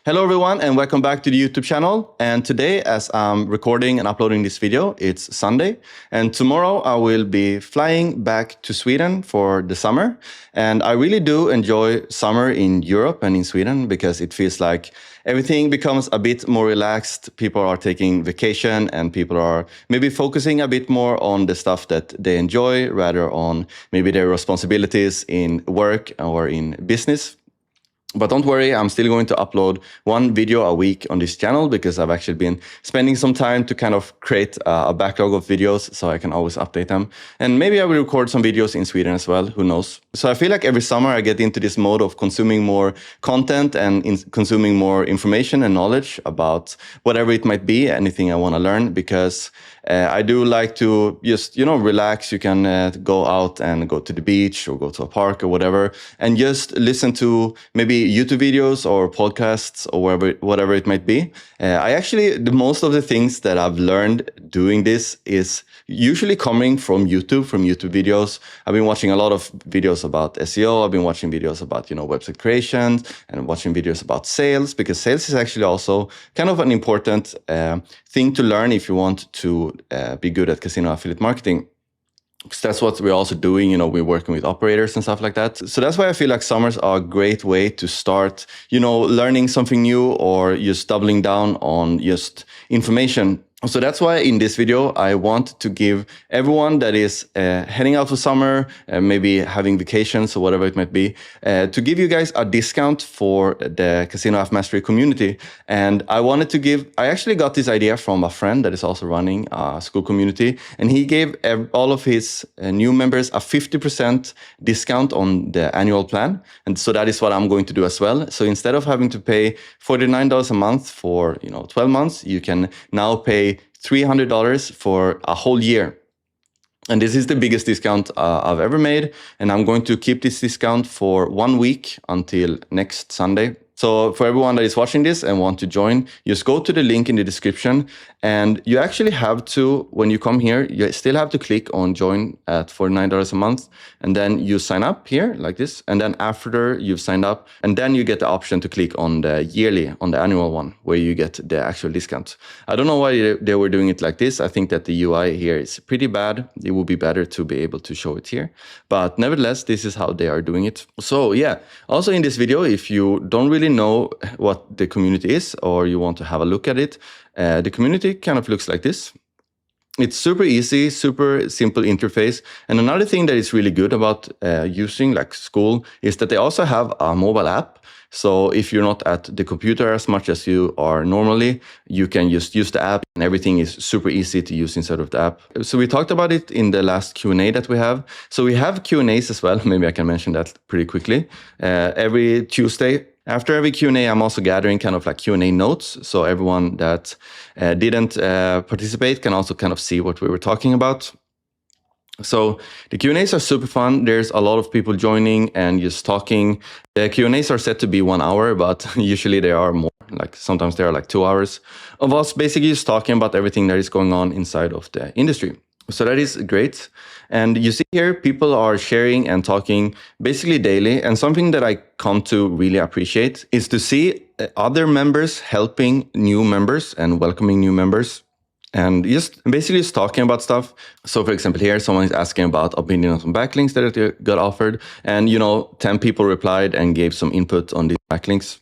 Hello everyone and welcome back to the YouTube channel. And today, as I'm recording and uploading this video, it's Sunday. And tomorrow I will be flying back to Sweden for the summer. And I really do enjoy summer in Europe and in Sweden because it feels like everything becomes a bit more relaxed. People are taking vacation and people are maybe focusing a bit more on the stuff that they enjoy rather on maybe their responsibilities in work or in business. But don't worry, I'm still going to upload one video a week on this channel because I've actually been spending some time to kind of create a backlog of videos so I can always update them. And maybe I will record some videos in Sweden as well, who knows. So I feel like every summer I get into this mode of consuming more content and consuming more information and knowledge about whatever it might be, anything I want to learn, because I do like to just, relax. You can go out and go to the beach or go to a park or whatever and just listen to maybe YouTube videos or podcasts or whatever it might be. Most of the things that I've learned doing this is usually coming from YouTube videos. I've been watching a lot of videos about SEO. I've been watching videos about, website creation and watching videos about sales, because sales is actually also kind of an important thing to learn if you want to be good at casino affiliate marketing. Because that's what we're also doing, we're working with operators and stuff like that. So that's why I feel like summers are a great way to start, learning something new or just doubling down on just information. So that's why in this video, I want to give everyone that is heading out for summer, maybe having vacations or whatever it might be, to give you guys a discount for the CasinoAffMastery community. And I actually got this idea from a friend that is also running a school community. And he gave all of his new members a 50% discount on the annual plan. And so that is what I'm going to do as well. So instead of having to pay $49 a month for 12 months, you can now pay $300 for a whole year. And this is the biggest discount I've ever made. And I'm going to keep this discount for 1 week until next Sunday. So for everyone that is watching this and want to join, just go to the link in the description. And you actually have to, when you come here, you still have to click on join at $49 a month. And then you sign up here like this. And then after you've signed up, and then you get the option to click on the yearly, on the annual one, where you get the actual discount. I don't know why they were doing it like this. I think that the UI here is pretty bad. It would be better to be able to show it here. But nevertheless, this is how they are doing it. So yeah, also in this video, if you don't really know what the community is or you want to have a look at it, the community kind of looks like this. It's super easy, super simple interface. And another thing that is really good about using like school is that they also have a mobile app. So if you're not at the computer as much as you are normally, you can just use the app and everything is super easy to use inside of the app. So we talked about it in the last Q&A that we have. So we have Q&As as well. Maybe I can mention that pretty quickly. Every Tuesday, after every Q&A, I'm also gathering kind of like Q&A notes. So everyone that didn't participate can also kind of see what we were talking about. So the Q&As are super fun. There's a lot of people joining and just talking. The Q&As are set to be 1 hour, but usually they are more. Like sometimes they are like 2 hours of us basically just talking about everything that is going on inside of the industry. So that is great. And you see here, people are sharing and talking basically daily. And something that I come to really appreciate is to see other members helping new members and welcoming new members. And just basically just talking about stuff. So for example, here, someone is asking about opinion on some backlinks that they got offered. And, 10 people replied and gave some input on these backlinks.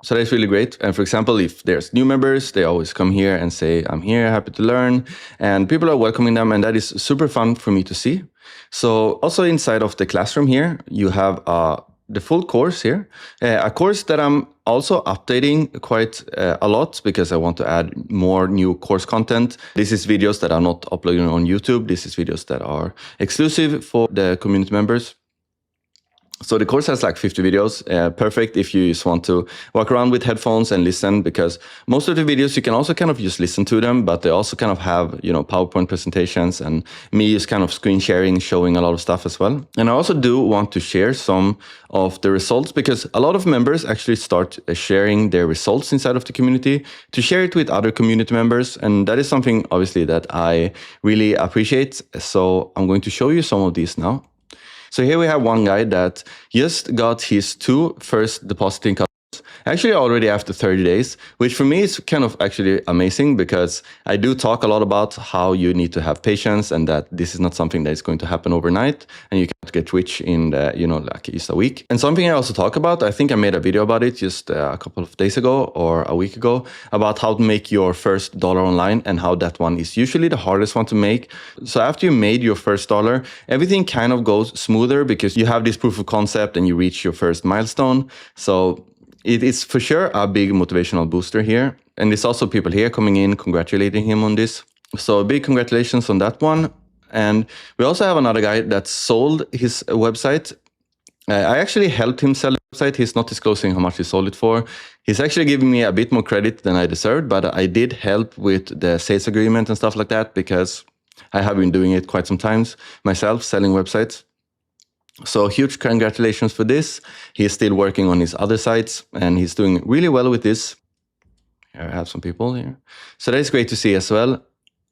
So that's really great. And for example, if there's new members, they always come here and say, I'm here, happy to learn. And people are welcoming them. And that is super fun for me to see. So also inside of the classroom here, you have the full course here, a course that I'm also updating quite a lot because I want to add more new course content. This is videos that are not uploaded on YouTube. This is videos that are exclusive for the community members. So the course has like 50 videos, perfect if you just want to walk around with headphones and listen, because most of the videos you can also kind of just listen to them, but they also kind of have, PowerPoint presentations and me just kind of screen sharing, showing a lot of stuff as well. And I also do want to share some of the results because a lot of members actually start sharing their results inside of the community to share it with other community members. And that is something obviously that I really appreciate. So I'm going to show you some of these now. So here we have one guy that just got his 2 first depositing Actually, already after 30 days, which for me is kind of actually amazing because I do talk a lot about how you need to have patience and that this is not something that is going to happen overnight and you can't get rich in the, like just a week. And something I also talk about, I think I made a video about it just a couple of days ago or a week ago about how to make your first dollar online and how that one is usually the hardest one to make. So after you made your first dollar, everything kind of goes smoother because you have this proof of concept and you reach your first milestone. So it is for sure a big motivational booster here. And there's also people here coming in congratulating him on this. So big congratulations on that one. And we also have another guy that sold his website. I actually helped him sell the website. He's not disclosing how much he sold it for. He's actually giving me a bit more credit than I deserved, but I did help with the sales agreement and stuff like that because I have been doing it quite some times myself, selling websites. So huge congratulations for this. He's still working on his other sites and he's doing really well with this. Here I have some people here. So that is great to see as well.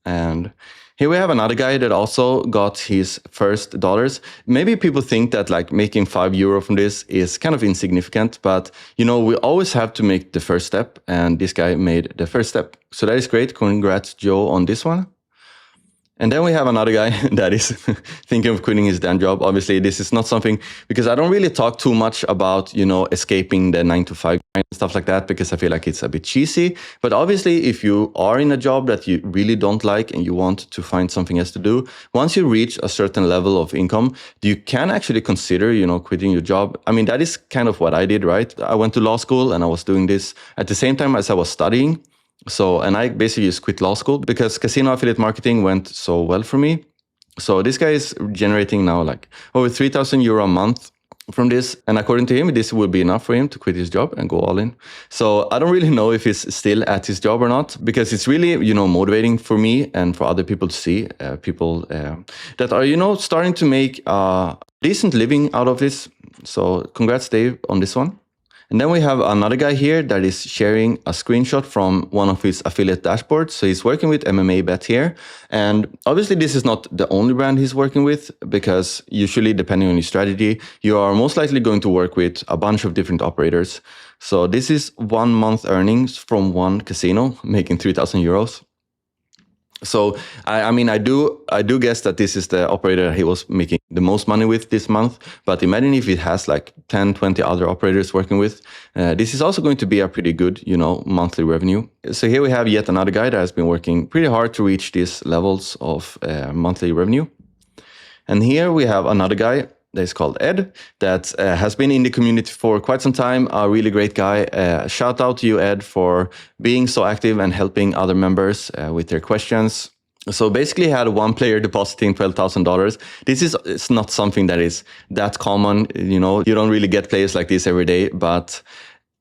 And here we have another guy that also got his first dollars. Maybe people think that like making €5 from this is kind of insignificant, but we always have to make the first step. And this guy made the first step. So that is great. Congrats, Joe, on this one. And then we have another guy that is thinking of quitting his damn job. Obviously, this is not something, because I don't really talk too much about, escaping the 9-to-5 and stuff like that, because I feel like it's a bit cheesy. But obviously, if you are in a job that you really don't like and you want to find something else to do, once you reach a certain level of income, you can actually consider, quitting your job. I mean, that is kind of what I did, right? I went to law school and I was doing this at the same time as I was studying. So, and I basically just quit law school because casino affiliate marketing went so well for me. So this guy is generating now like over €3,000 a month from this. And according to him, this would be enough for him to quit his job and go all in. So I don't really know if he's still at his job or not, because it's really, motivating for me and for other people to see people that are, starting to make a decent living out of this. So congrats, Dave, on this one. And then we have another guy here that is sharing a screenshot from one of his affiliate dashboards. So he's working with MMA Bet here. And obviously this is not the only brand he's working with, because usually depending on your strategy, you are most likely going to work with a bunch of different operators. So this is 1 month earnings from one casino, making €3,000. So I mean, I do guess that this is the operator he was making the most money with this month. But imagine if it has like 10, 20 other operators working with. This is also going to be a pretty good, monthly revenue. So here we have yet another guy that has been working pretty hard to reach these levels of monthly revenue. And here we have another guy that is called Ed, that has been in the community for quite some time, a really great guy. Shout out to you, Ed, for being so active and helping other members with their questions. So basically, he had one player depositing $12,000. This is it's not something that is that common. You don't really get players like this every day, but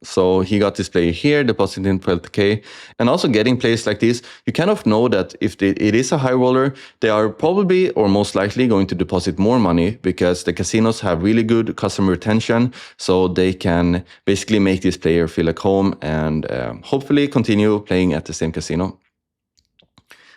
so he got this player here, depositing 12K. And also getting players like this, you kind of know that if it is a high roller, they are probably or most likely going to deposit more money, because the casinos have really good customer retention. So they can basically make this player feel like home and hopefully continue playing at the same casino.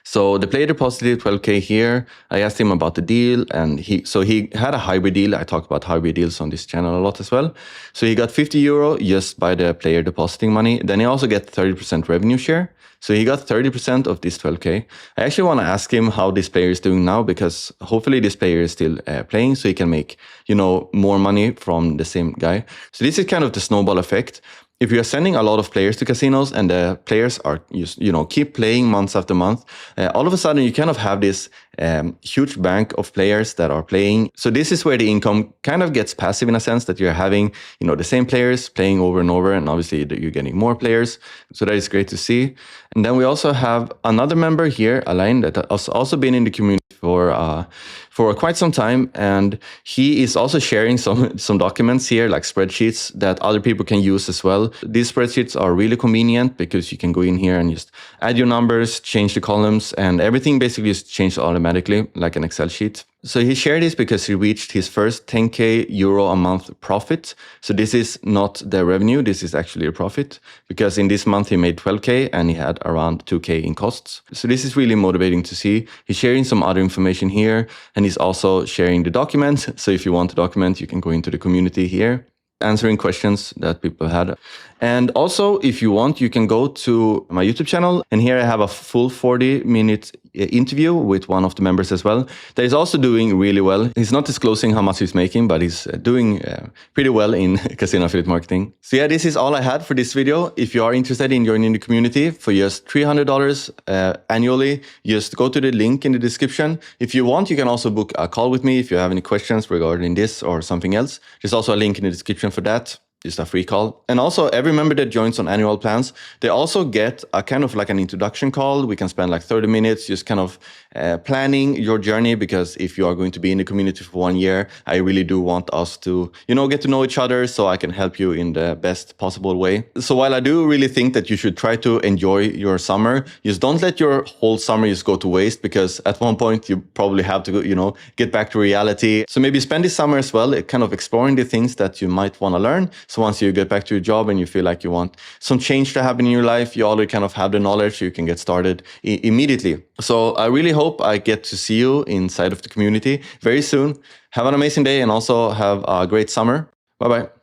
So the player deposited 12K here. I asked him about the deal, and he had a hybrid deal. I talk about hybrid deals on this channel a lot as well. So he got €50 just by the player depositing money. Then he also get 30% revenue share. So he got 30% of this 12K. I actually want to ask him how this player is doing now, because hopefully this player is still playing, so he can make, more money from the same guy. So this is kind of the snowball effect. If you're sending a lot of players to casinos and the players are, keep playing months after month, all of a sudden you kind of have this huge bank of players that are playing. So this is where the income kind of gets passive in a sense, that you're having, the same players playing over and over, and obviously you're getting more players. So that is great to see. And then we also have another member here, Alain, that has also been in the community for quite some time, and he is also sharing some documents here, like spreadsheets that other people can use as well. These spreadsheets are really convenient because you can go in here and just add your numbers, change the columns, and everything basically is changed automatically, like an Excel sheet. So he shared this because he reached his first €10K a month profit. So this is not the revenue, this is actually a profit, because in this month he made 12K and he had around 2K in costs. So this is really motivating to see. He's sharing some other information here, and he's also sharing the document. So if you want the document, you can go into the community here. answering questions that people had. And also, if you want, you can go to my YouTube channel. And here I have a full 40-minute interview with one of the members as well. That is also doing really well. He's not disclosing how much he's making, but he's doing pretty well in casino affiliate marketing. So yeah, this is all I had for this video. If you are interested in joining the community for just $300 annually, just go to the link in the description. If you want, you can also book a call with me if you have any questions regarding this or something else. There's also a link in the description for that. Just a free call. And also every member that joins on annual plans, they also get a kind of like an introduction call. We can spend like 30 minutes just kind of planning your journey, because if you are going to be in the community for 1 year, I really do want us to, get to know each other so I can help you in the best possible way. So while I do really think that you should try to enjoy your summer, just don't let your whole summer just go to waste, because at one point you probably have to go, get back to reality. So maybe spend this summer as well, kind of exploring the things that you might want to learn. So once you get back to your job and you feel like you want some change to happen in your life, you already kind of have the knowledge, you can get started immediately. So I really hope I get to see you inside of the community very soon. Have an amazing day and also have a great summer. Bye-bye.